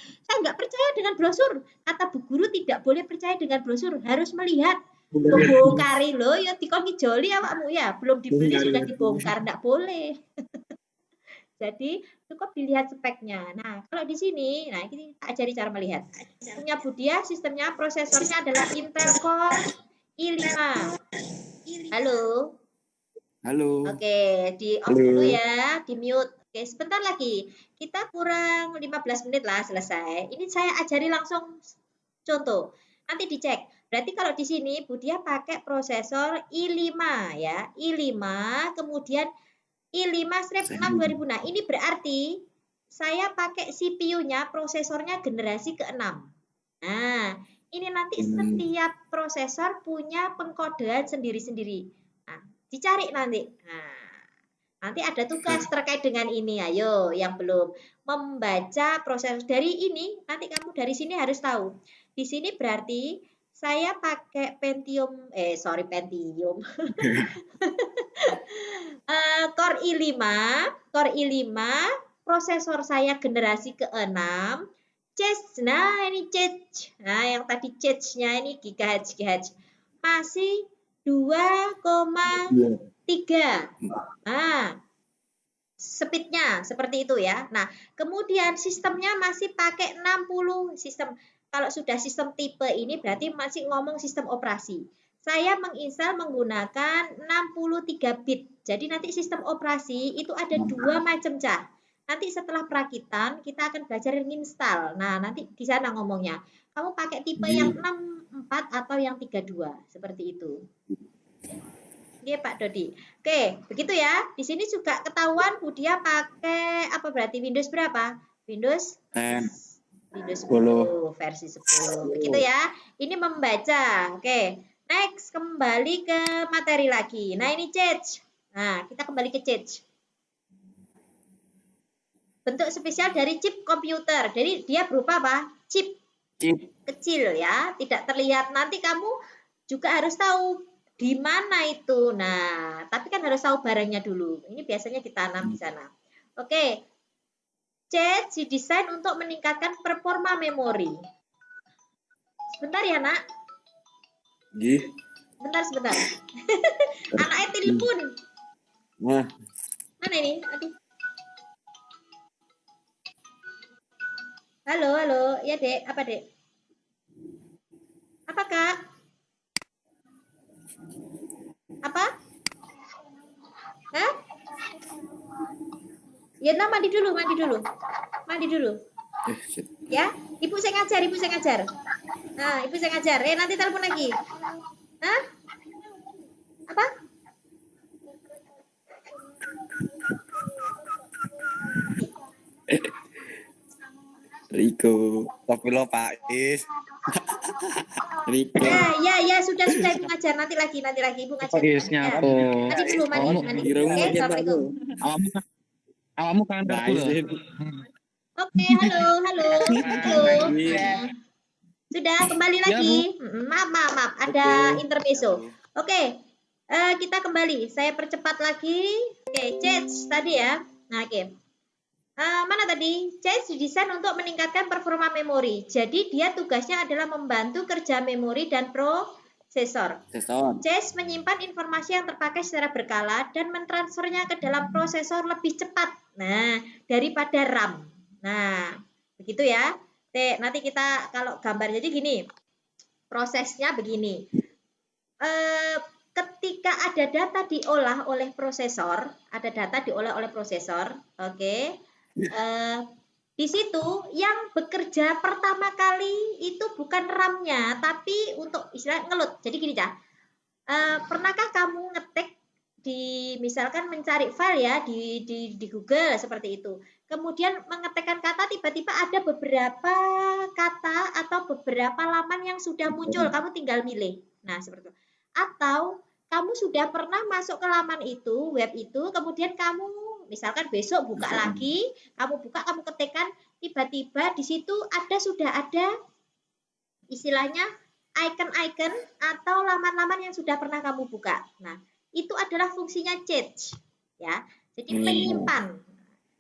Saya nggak percaya dengan brosur. Kata Bu Guru tidak boleh percaya dengan brosur. Harus melihat. Bongkari loh, ya dikon ngijoli awakmu ya. Belum dibeli sudah dibongkar, nggak boleh. Jadi cukup dilihat speknya. Nah, kalau di sini, nah ini tak ajari cara melihat. Punya Budia, sistemnya, prosesornya adalah Intel Core i5. Halo? Halo. Oke, di off dulu ya, di mute. Oke, sebentar lagi. Kita kurang 15 menit lah selesai. Ini saya ajari langsung contoh. Nanti dicek. Berarti kalau di sini Budia pakai prosesor i5 ya. i5, kemudian i5-6 2000. Nah, ini berarti saya pakai CPU-nya, prosesornya generasi ke-6. Nah, ini nanti setiap prosesor punya pengkodean sendiri-sendiri. Nah, dicari nanti. Nah, nanti ada tugas terkait dengan ini. Ayo, yang belum membaca prosesor dari ini, nanti kamu dari sini harus tahu. Di sini berarti saya pakai Pentium. Core i5, prosesor saya generasi ke-6. Nah ini cache. Nah, yang tadi cache-nya ini gigahertz. Masih 2,3. Nah, speed-nya seperti itu ya. Nah, kemudian sistemnya masih pakai 60 sistem. Kalau sudah sistem tipe ini berarti masih ngomong sistem operasi. Saya menginstal menggunakan 63 bit. Jadi nanti sistem operasi itu ada dua macam, Cah. Nanti setelah perakitan kita akan belajar install. Nah, nanti di sana ngomongnya. Kamu pakai tipe yang 4 atau yang 32, seperti itu. Oke, Pak Dodi. Oke, begitu ya. Di sini juga ketahuan Budia pakai apa berarti Windows berapa? Windows 10 versi 10. Begitu ya. Ini membaca. Oke. Next, kembali ke materi lagi. Nah, ini change. Nah, kita kembali ke change. Bentuk spesial dari chip komputer. Jadi dia berupa apa? Chip kecil ya, tidak terlihat. Nanti kamu juga harus tahu di mana itu. Nah, tapi kan harus tahu barangnya dulu. Ini biasanya ditanam di sana. Oke. Change didesain untuk meningkatkan performa memori. Sebentar ya, Nak. Sebentar. Anaknya telepon. Nah. Mana ini? Aduh. Halo. Ya, Dek. Apa, Dek? Apa, Kak? Apa? Hah? Ya, nah, mandi dulu. Ya, Ibu saya ngajar. Nah, Ibu saya ngajar. Nanti telepon lagi. Hah? Apa? Riko, tapi lo Pak Is. Riko. Ya, sudah Ibu ngajar. Nanti lagi Ibu ngajar. Isnya Mandi dulu. Oke, Assalamualaikum. Awakmu kan Oke, halo. Sudah kembali lagi. Maaf, ada intermezzo. Oke, kita kembali. Saya percepat lagi. Oke, change tadi ya. Nah, oke. Mana tadi? Change didesain untuk meningkatkan performa memori. Jadi dia tugasnya adalah membantu kerja memori dan prosesor. Change menyimpan informasi yang terpakai secara berkala dan mentransfernya ke dalam prosesor lebih cepat. Nah, daripada RAM. Nah, begitu ya. Nanti kita kalau gambar jadi gini. Prosesnya begini. Ketika ada data diolah oleh prosesor, oke. Di situ yang bekerja pertama kali itu bukan RAM-nya, tapi untuk istilah ngelut. Jadi gini, Cah. Pernahkah kamu ngetik misalkan mencari file ya di Google seperti itu. Kemudian mengetikkan kata, tiba-tiba ada beberapa kata atau beberapa laman yang sudah muncul, kamu tinggal milih. Nah, seperti itu. Atau kamu sudah pernah masuk ke laman itu, web itu, kemudian kamu misalkan besok buka lagi, kamu ketikkan, tiba-tiba di situ sudah ada istilahnya icon-icon atau laman-laman yang sudah pernah kamu buka. Nah, itu adalah fungsinya change, ya. Jadi menyimpan.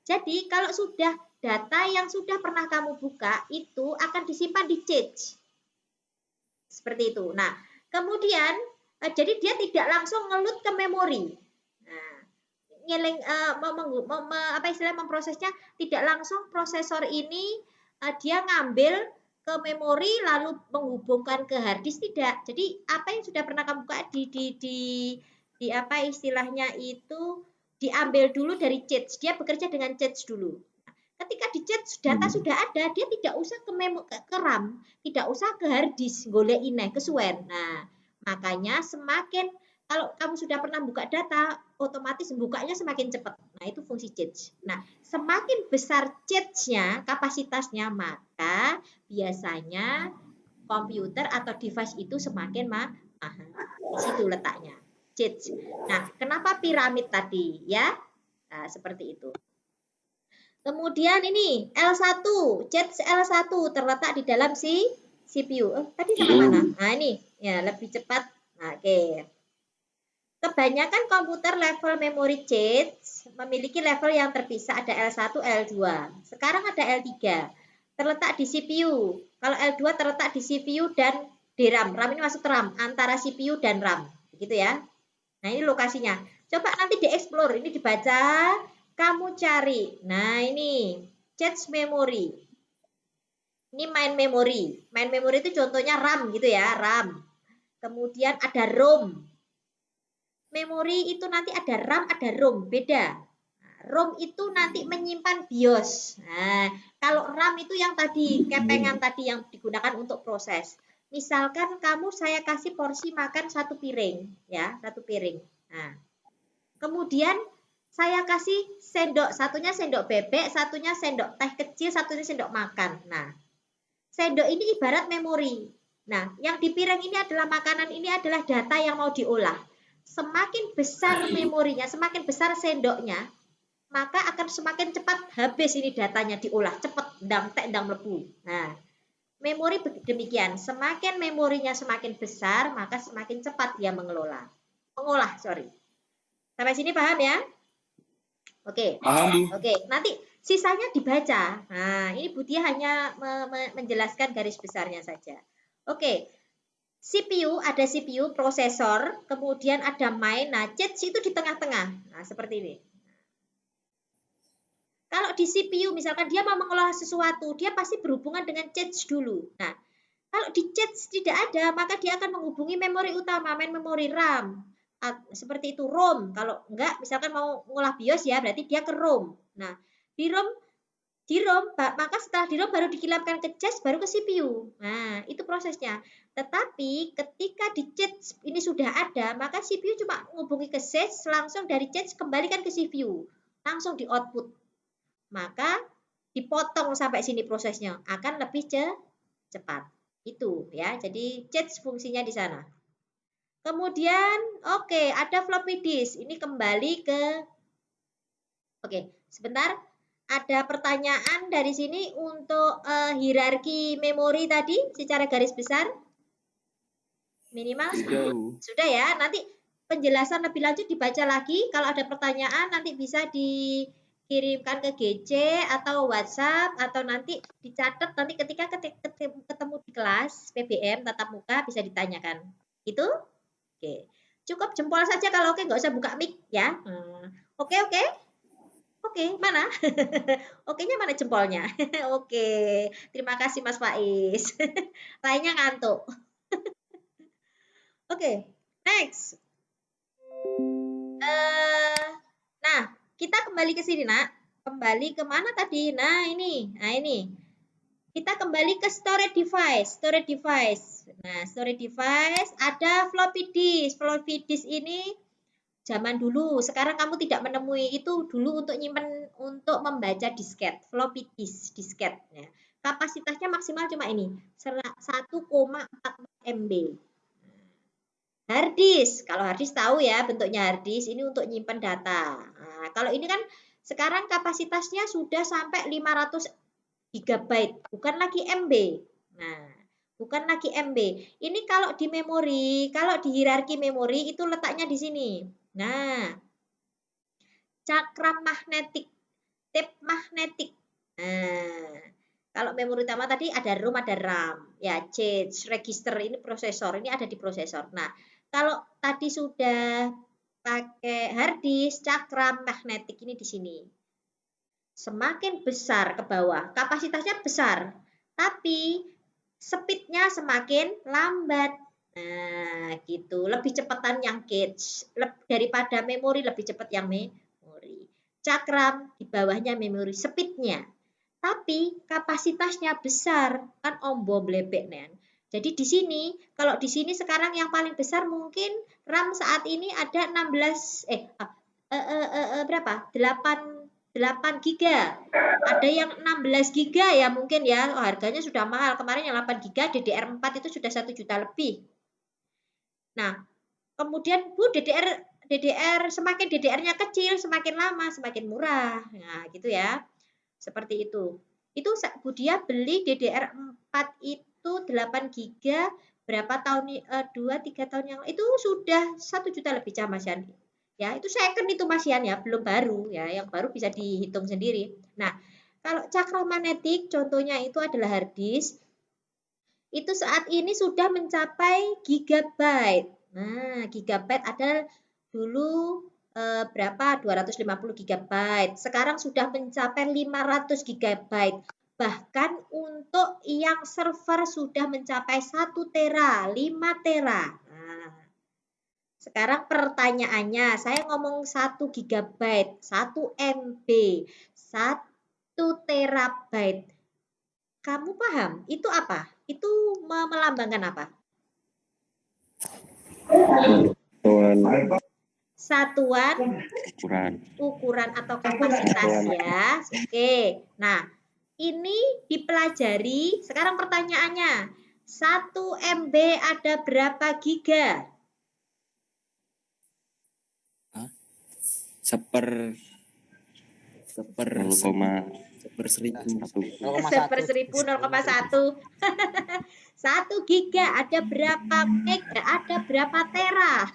Jadi kalau sudah data yang sudah pernah kamu buka itu akan disimpan di change. Seperti itu. Nah, kemudian jadi dia tidak langsung ngelut ke memori. Nah, memprosesnya tidak langsung prosesor ini dia ngambil ke memori lalu menghubungkan ke hard disk, tidak. Jadi apa yang sudah pernah kamu buka di apa istilahnya itu diambil dulu dari cache. Dia bekerja dengan cache dulu. Ketika di cache data sudah ada, dia tidak usah ke RAM, tidak usah ke hard disk, golek ineh kesuwen. Nah, makanya semakin kalau kamu sudah pernah buka data, otomatis bukanya semakin cepat. Nah, itu fungsi cache. Nah, semakin besar cache-nya, kapasitasnya, maka biasanya komputer atau device itu semakin mahal. Di situ letaknya. Cache. Nah, kenapa piramid tadi? Ya, nah, seperti itu. Kemudian ini L1, cache L1 terletak di dalam CPU. Tadi sampai mana? Nah, ini ya lebih cepat. Nah, oke. Kebanyakan komputer level memory cache memiliki level yang terpisah, ada L1, L2. Sekarang ada L3. Terletak di CPU. Kalau L2 terletak di CPU dan DRAM. RAM ini masuk RAM antara CPU dan RAM. Begitu ya. Nah, ini lokasinya. Coba nanti dieksplor, ini dibaca, kamu cari. Nah, ini cache memory. Ini main memory. Main memory itu contohnya RAM gitu ya, RAM. Kemudian ada ROM. Memori itu nanti ada RAM, ada ROM, beda. Nah, ROM itu nanti menyimpan BIOS. Nah, kalau RAM itu yang tadi kepengan tadi yang digunakan untuk proses. Misalkan saya kasih porsi makan 1 piring, ya, 1 piring. Nah, kemudian saya kasih sendok, satunya sendok bebek, satunya sendok teh kecil, satunya sendok makan. Nah, sendok ini ibarat memori. Nah, yang di piring ini adalah makanan, ini adalah data yang mau diolah. Semakin besar memorinya, semakin besar sendoknya, maka akan semakin cepat habis ini datanya diolah, cepat ndang tek ndang mlebu. Nah, memori demikian, semakin memorinya semakin besar, maka semakin cepat dia mengolah. Sampai sini paham ya? Oke. Paham, Bu? Oke, nanti sisanya dibaca. Nah, ini Budia hanya menjelaskan garis besarnya saja. Oke. CPU, ada CPU, prosesor, kemudian ada main, nah chips itu di tengah-tengah. Nah, seperti ini. Kalau di CPU, misalkan dia mau mengolah sesuatu, dia pasti berhubungan dengan chips dulu. Nah, kalau di chips tidak ada, maka dia akan menghubungi memori utama, memori RAM. Seperti itu, ROM. Kalau enggak, misalkan mau mengolah BIOS ya, berarti dia ke ROM. Nah, di ROM, maka setelah di ROM baru dikirimkan ke cache, baru ke CPU. Nah, itu prosesnya. Tetapi ketika di cache ini sudah ada, maka CPU cuma menghubungi ke cache, langsung dari cache kembalikan ke CPU. Langsung di output. Maka dipotong sampai sini prosesnya, akan lebih cepat. Itu ya, jadi cache fungsinya di sana. Kemudian, oke, ada floppy disk. Ini kembali ke, oke, sebentar. Ada pertanyaan dari sini untuk hierarki memori tadi secara garis besar? Minimal sudah ya. Nanti penjelasan lebih lanjut dibaca lagi. Kalau ada pertanyaan nanti bisa dikirimkan ke GC atau WhatsApp atau nanti dicatat nanti ketika ketemu di kelas PBM tatap muka bisa ditanyakan. Itu? Oke. Cukup jempol saja kalau oke, nggak usah buka mic ya. Oke. Oke, mana? Oke-nya mana jempolnya? Oke, terima kasih Mas Faiz. Lainnya ngantuk. Oke, next. Nah, kita kembali ke sini, Nak. Kembali ke mana tadi? Nah, ini. Kita kembali ke storage device. Nah, storage device ada floppy disk. Floppy disk ini zaman dulu, sekarang kamu tidak menemui itu dulu untuk nyimpen, untuk membaca disket, floppy disk, disket. Ya. Kapasitasnya maksimal cuma ini, 1,44 MB. Hard disk, kalau hard disk tahu ya bentuknya hard disk, ini untuk nyimpen data. Nah, kalau ini kan sekarang kapasitasnya sudah sampai 500 GB, bukan lagi MB. Nah, bukan lagi MB. Ini kalau di memori, kalau di hierarki memori itu letaknya di sini. Nah, cakram magnetik, tape magnetik. Nah, kalau memori utama tadi ada ROM, ada RAM. Ya, change register ini prosesor, ini ada di prosesor. Nah, kalau tadi sudah pakai hard disk, cakram magnetik ini di sini. Semakin besar ke bawah, kapasitasnya besar, tapi speednya semakin lambat. Nah, gitu. Lebih cepatan yang cache daripada memori, lebih cepat yang memori. Cakram di bawahnya memori, speednya. Tapi kapasitasnya besar, kan ombo blebek nen. Jadi di sini, kalau di sini sekarang yang paling besar mungkin RAM saat ini ada 16 berapa? 8 giga. Ada yang 16 giga ya mungkin ya. Oh, harganya sudah mahal. Kemarin yang 8 giga DDR4 itu sudah 1 juta lebih. Nah, kemudian Bu DDR semakin DDR-nya kecil, semakin lama semakin murah. Nah, gitu ya. Seperti itu. Itu Budia beli DDR4 itu 8 giga berapa tahun 2-3 tahun yang itu sudah 1 juta lebih Mas Yan. Ya, itu second itu Mas Yan ya, belum baru ya. Yang baru bisa dihitung sendiri. Nah, kalau cakram magnetik contohnya itu adalah hard disk. Itu saat ini sudah mencapai gigabyte. Nah, gigabyte ada dulu berapa? 250 gigabyte. Sekarang sudah mencapai 500 gigabyte. Bahkan untuk yang server sudah mencapai 1 tera, 5 tera. Nah, sekarang pertanyaannya, saya ngomong 1 gigabyte, 1 MB, 1 terabyte. Kamu paham? Itu apa? itu melambangkan apa? Satuan ukuran atau kapasitas ya. Oke. Nah, ini dipelajari. Sekarang pertanyaannya, 1 MB ada berapa giga? Seper seribu 0,1. 1 giga ada berapa mega? Ada berapa tera?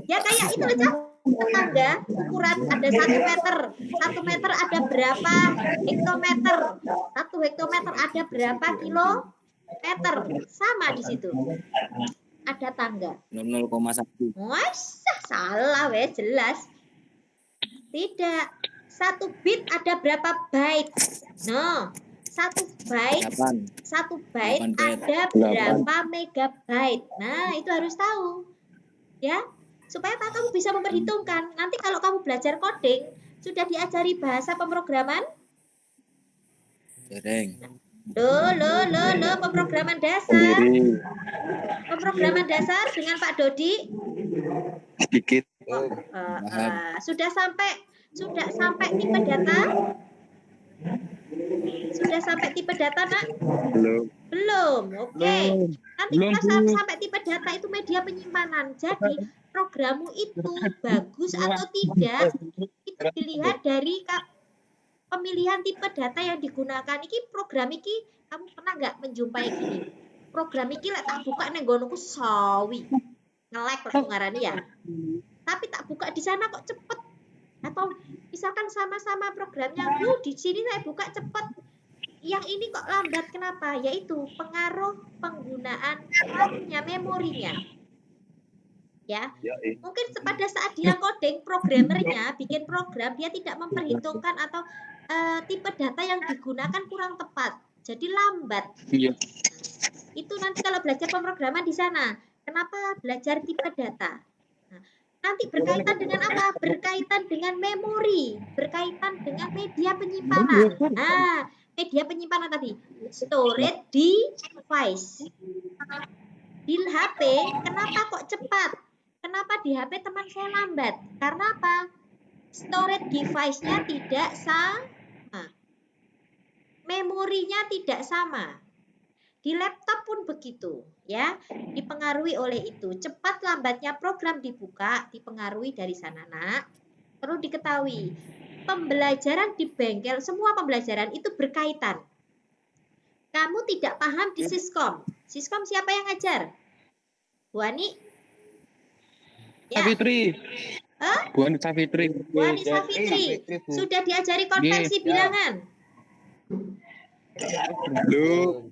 Ya kayak itu aja. Tetangga ukuran ada 1 meter. 1 meter ada berapa hektometer? 1 hektometer ada berapa kilometer? Sama di situ. Ada tangga. 0,1. Masa salah weh, jelas. Tidak. 1 bit ada berapa byte? No. 1 byte. 1 byte ada berapa megabyte? Nah, itu harus tahu. Ya, supaya kamu bisa memperhitungkan. Nanti kalau kamu belajar coding, sudah diajari bahasa pemrograman? Loh, pemrograman dasar. Pemrograman dasar dengan Pak Dodi? Sedikit. Sudah sampai tipe data? Sudah sampai tipe data, Nak? Belum. Oke. Nanti kalau sampai tipe data itu media penyimpanan. Jadi programmu itu bagus atau tidak itu dilihat dari pemilihan tipe data yang digunakan. Iki program iki kamu pernah nggak menjumpai gini? Program iki lek tak buka neng gonoku sawi. Nge-lag kok ngarani ya. Tapi tak buka di sana kok cepet. Atau misalkan sama-sama programnya, di sini saya buka cepet. Yang ini kok lambat, kenapa? Yaitu pengaruh penggunaan RAM-nya, memorinya. Ya, mungkin pada saat dia coding, programmernya bikin program, dia tidak memperhitungkan atau tipe data yang digunakan kurang tepat, jadi lambat. Itu nanti kalau belajar pemrograman di sana, kenapa belajar tipe data? Nah, nanti berkaitan dengan apa? Berkaitan dengan memori, berkaitan dengan media penyimpanan. Nah, media penyimpanan tadi, storage device. Di HP, kenapa kok cepat? Kenapa di HP teman saya lambat? Karena apa? Storage device-nya tidak sama. Memorinya tidak sama. Di laptop pun begitu, ya. Dipengaruhi oleh itu. Cepat lambatnya program dibuka, dipengaruhi dari sana, Nak. Perlu diketahui, pembelajaran di bengkel, semua pembelajaran itu berkaitan. Kamu tidak paham di Siskom. Siskom siapa yang ngajar? Bu Ani? Ya. Safitri. Bu Ani Safitri. Bu Ani Safitri. Sudah diajari konversi bilangan? Loh.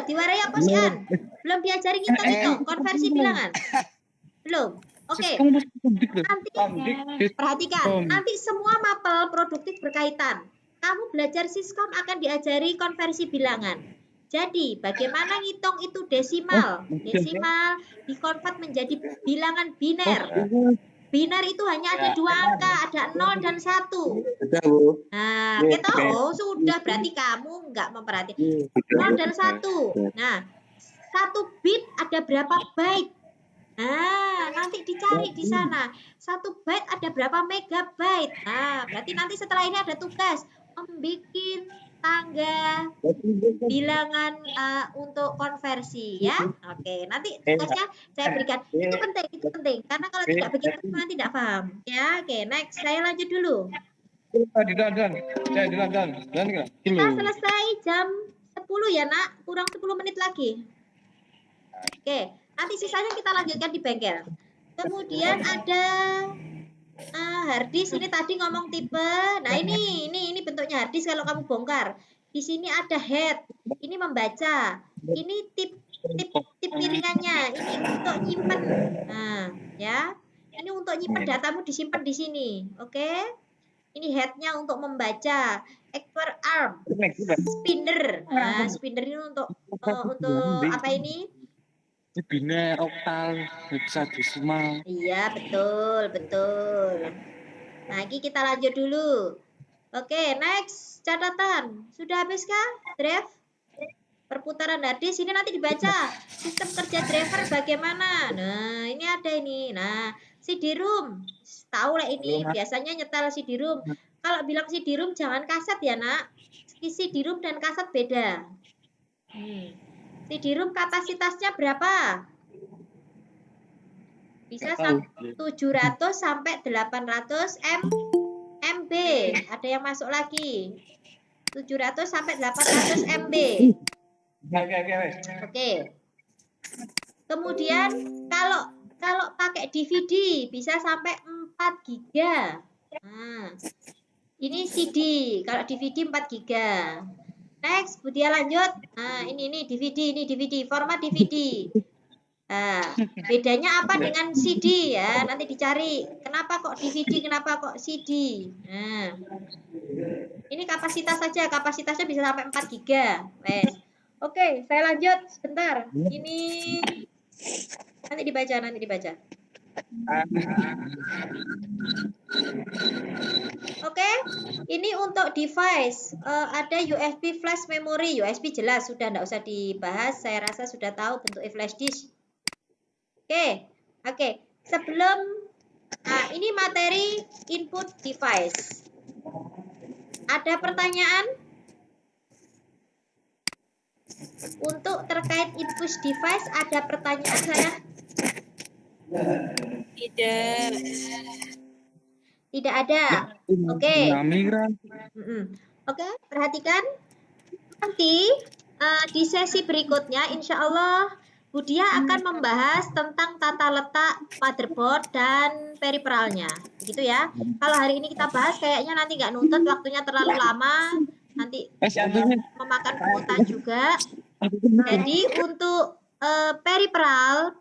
Diwarai apa sih, An? Belum diajari ngitung-ngitung konversi bilangan? Belum. Oke. Nanti perhatikan, nanti semua mapel produktif berkaitan. Kamu belajar Siskom akan diajari konversi bilangan. Jadi, bagaimana ngitung itu desimal? Desimal dikonvert menjadi bilangan biner. Biner itu hanya ada 2 angka, ada 0 dan 1. Nah, kita sudah, berarti kamu nggak memperhatikan. 0 dan 1. Nah, 1 bit ada berapa byte? Nah, nanti dicari di sana. 1 byte ada berapa megabyte? Nah, berarti nanti setelah ini ada tugas membuat tangga bilangan untuk konversi, ya. Oke, nanti tugasnya saya berikan. Itu penting, karena kalau tidak begitu nanti tidak paham. Ya, oke, next. Saya lanjut dulu. Kita selesai jam 10 ya, Nak. Kurang 10 menit lagi. Oke, nanti sisanya kita lanjutkan di bengkel. Kemudian ada harddisk. Ini tadi ngomong tipe. Nah, ini bentuknya harddisk kalau kamu bongkar. Di sini ada head. Ini membaca. Ini tip piringannya. Ini untuk nyimpen. Nah, ya. Ini untuk nyimpen datamu disimpan di sini. Oke? Ini headnya untuk membaca. Actual arm. Spinner. Nah, spinner ini untuk apa ini? Biner, oktal, hexadesimal. Iya, betul. Nah, ini kita lanjut dulu. Oke, next. Catatan. Sudah habis kah, Draft? perputaran hard disk, ini nanti dibaca sistem kerja driver bagaimana. Nah, ini ada ini. Nah, CD-ROM. Tahu lah ini, biasanya nyetel CD-ROM. Kalau bilang CD-ROM jangan kaset ya, Nak. CD-ROM dan kaset beda. CD-ROM kapasitasnya berapa? Bisa 700 sampai 800 MB. Ada yang masuk lagi. 700 sampai 800 MB. Oke. Kemudian kalau pakai DVD bisa sampai 4 GB. Nah, ini CD. Kalau DVD 4 GB. Next, Budia lanjut. Nah, ini DVD, format DVD. Nah, bedanya apa dengan CD ya? Nanti dicari. Kenapa kok DVD, kenapa kok CD? Nah, ini kapasitas saja. Kapasitasnya bisa sampai 4 GB. Wes. Oke, saya lanjut sebentar. Ini nanti dibaca. Oke, ini untuk device. Ada USB flash memory. USB jelas, sudah tidak usah dibahas. Saya rasa sudah tahu bentuk flash disk. Oke. Sebelum, ini materi input device. Ada pertanyaan? Untuk terkait input device, ada pertanyaan saya? Tidak ada. Oke. Oke, perhatikan. Nanti di sesi berikutnya, insya Allah Budia akan membahas tentang tata letak motherboard dan periperalnya. Begitu ya. Kalau hari ini kita bahas, kayaknya nanti nggak nuntut, waktunya terlalu lama. Nanti memakan kuota juga. Jadi untuk periperal,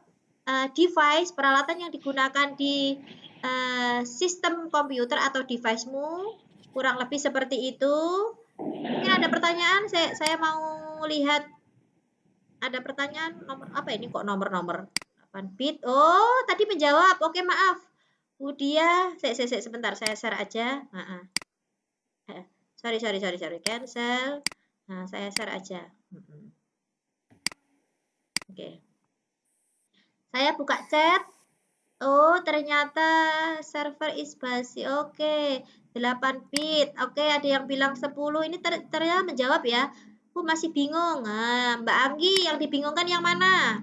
device, peralatan yang digunakan di sistem komputer atau device-mu, kurang lebih seperti itu. Mungkin ada pertanyaan, saya mau lihat. Ada pertanyaan, nomor apa ini kok nomor 8 bit? Oh, tadi menjawab. Oke, maaf. Budia, sebentar, saya share aja. Sorry. Cancel. Nah, saya share aja. Oke. Saya buka chat. Oh, ternyata server is basi. Oke, 8 bit. Oke, ada yang bilang 10. Ini ternyata menjawab ya. Aku masih bingung. Nah, Mbak Anggi, yang dibingungkan yang mana?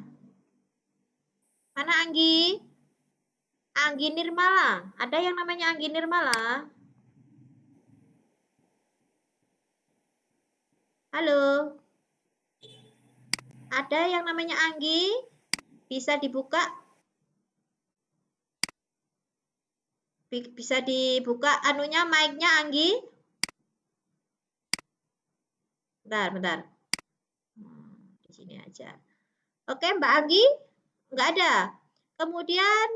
Mana Anggi? Anggi Nirmala. Ada yang namanya Anggi Nirmala? Halo? Ada yang namanya Anggi? Bisa dibuka? Bisa dibuka anunya, mic-nya Anggi? Bentar. Di sini aja. Oke, Mbak Anggi? Nggak ada. Kemudian,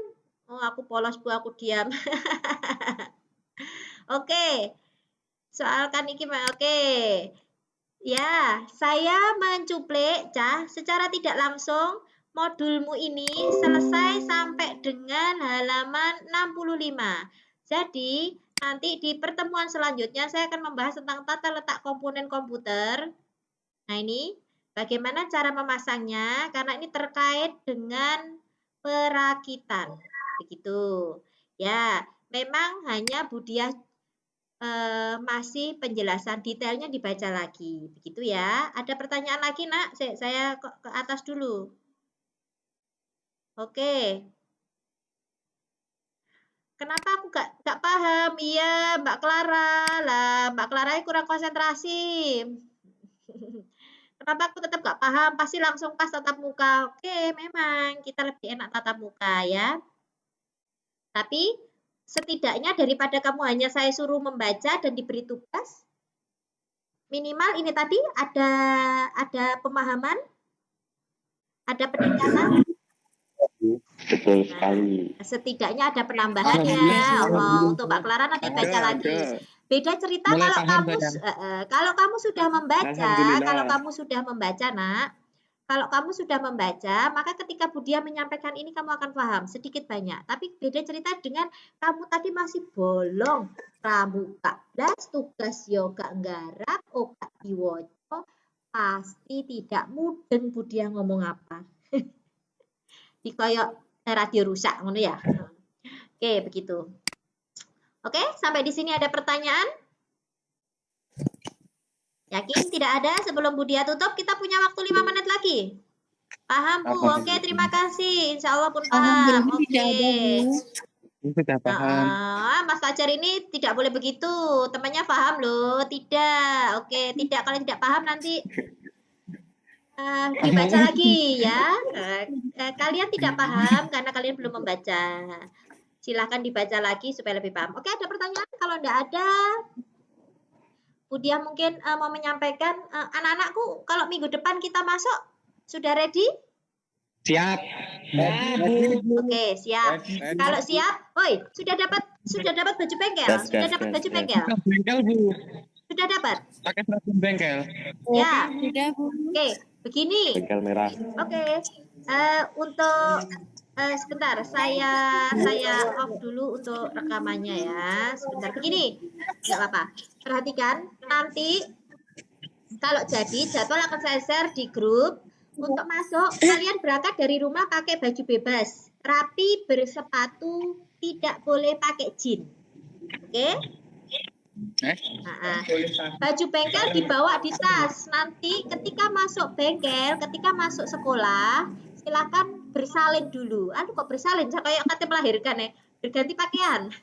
aku polos, aku diam. Oke. Soalkan iki, oke. Ya, saya mencuplek, secara tidak langsung modulmu ini selesai sampai dengan halaman 65. Jadi, nanti di pertemuan selanjutnya saya akan membahas tentang tata letak komponen komputer. Nah, ini bagaimana cara memasangnya, karena ini terkait dengan perakitan. Begitu. Ya, memang hanya Budia masih penjelasan detailnya dibaca lagi. Begitu ya. Ada pertanyaan lagi, Nak? Saya ke atas dulu. Oke. Kenapa aku gak paham? Iya, Mbak Clara. Lah, Mbak Clara kurang konsentrasi. Kenapa aku tetap gak paham? Pasti langsung pas tatap muka. Oke, memang kita lebih enak tatap muka ya. Tapi setidaknya daripada kamu hanya saya suruh membaca dan diberi tugas, minimal ini tadi ada pemahaman, ada peningkatan. Betul sekali. Setidaknya ada penambahan ya. Untuk Mbak Clara nanti baca lagi. Beda cerita kalau kamu sudah membaca, Nak. Kalau kamu sudah membaca, maka ketika Budia menyampaikan ini kamu akan paham sedikit banyak. Tapi beda cerita dengan kamu tadi masih bolong, pramuka blas, tugas yoga nggarap, oka diwoco, Pasti tidak mudeng Budia ngomong apa. Di koyok radio rusak ngono ya. Oke, begitu. Oke, sampai di sini ada pertanyaan? Yakin tidak ada? Sebelum Budia tutup, kita punya waktu 5 menit lagi. Paham, Bu? Oke, terima kasih. Insya Allah pun paham. Oke. Sudah paham. Mas Fajar ini tidak boleh begitu. Temannya paham loh. Tidak. Oke, tidak. Kalau tidak paham nanti dibaca lagi ya. Kalian tidak paham karena kalian belum membaca. Silahkan dibaca lagi supaya lebih paham. Oke, ada pertanyaan? Kalau tidak ada, Budia mungkin mau menyampaikan, anak-anakku kalau minggu depan kita masuk, sudah ready? Siap. Oke, siap. Kalau siap, woi, sudah dapat baju bengkel? Sudah dapat baju bengkel? Bengkel, Bu. Sudah dapat? Pakai seragam bengkel. Ya. Sudah, Bu. Oke, begini. Bengkel merah. Oke. Untuk sebentar, saya off dulu untuk rekamannya ya. Sebentar, begini. Enggak apa-apa. Perhatikan, nanti kalau jadi jadwal akan saya share di grup. Untuk masuk, kalian berangkat dari rumah pakai baju bebas, rapi, bersepatu, tidak boleh pakai jin. Oke? Baju bengkel dibawa di tas. Nanti ketika masuk bengkel, ketika masuk sekolah, silakan bersalin dulu. Aduh, kok bersalin? Saya kayak kata melahirkan ya. Berganti pakaian.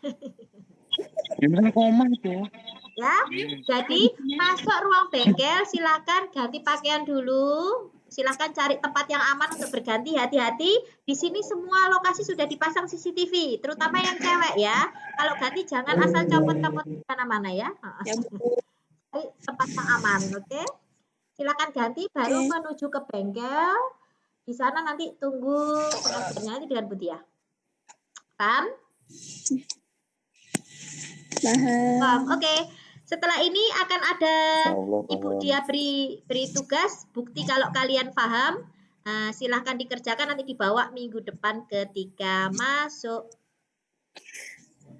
Gimana koma itu? Ya, jadi masuk ruang bengkel, silakan ganti pakaian dulu. Silakan cari tempat yang aman untuk berganti. Hati-hati, di sini semua lokasi sudah dipasang CCTV, terutama yang cewek ya. Kalau ganti jangan asal copot-copot mana-mana ya. Cari tempat yang aman, oke? Silakan ganti, baru menuju ke bengkel. Di sana nanti tunggu pengajarnya nanti dengan Budia. Paham? Paham. Oke. Setelah ini akan ada Ibu Dia beri tugas, bukti kalau kalian paham. Silahkan dikerjakan, nanti dibawa minggu depan ketika masuk.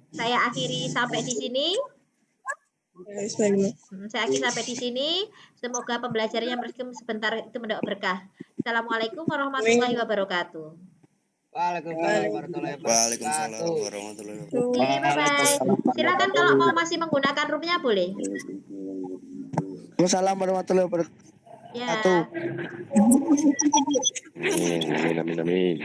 Saya akhiri sampai di sini. Saya akhiri sampai di sini. Semoga pembelajarannya sebentar itu mendapat berkah. Assalamualaikum warahmatullahi wabarakatuh. Waalaikumsalam warahmatullahi wabarakatuh. Bye-bye. Silakan kalau mau masih menggunakan roomnya boleh. Waalaikumsalam warahmatullahi wabarakatuh. Ya. Amin, amin, amin.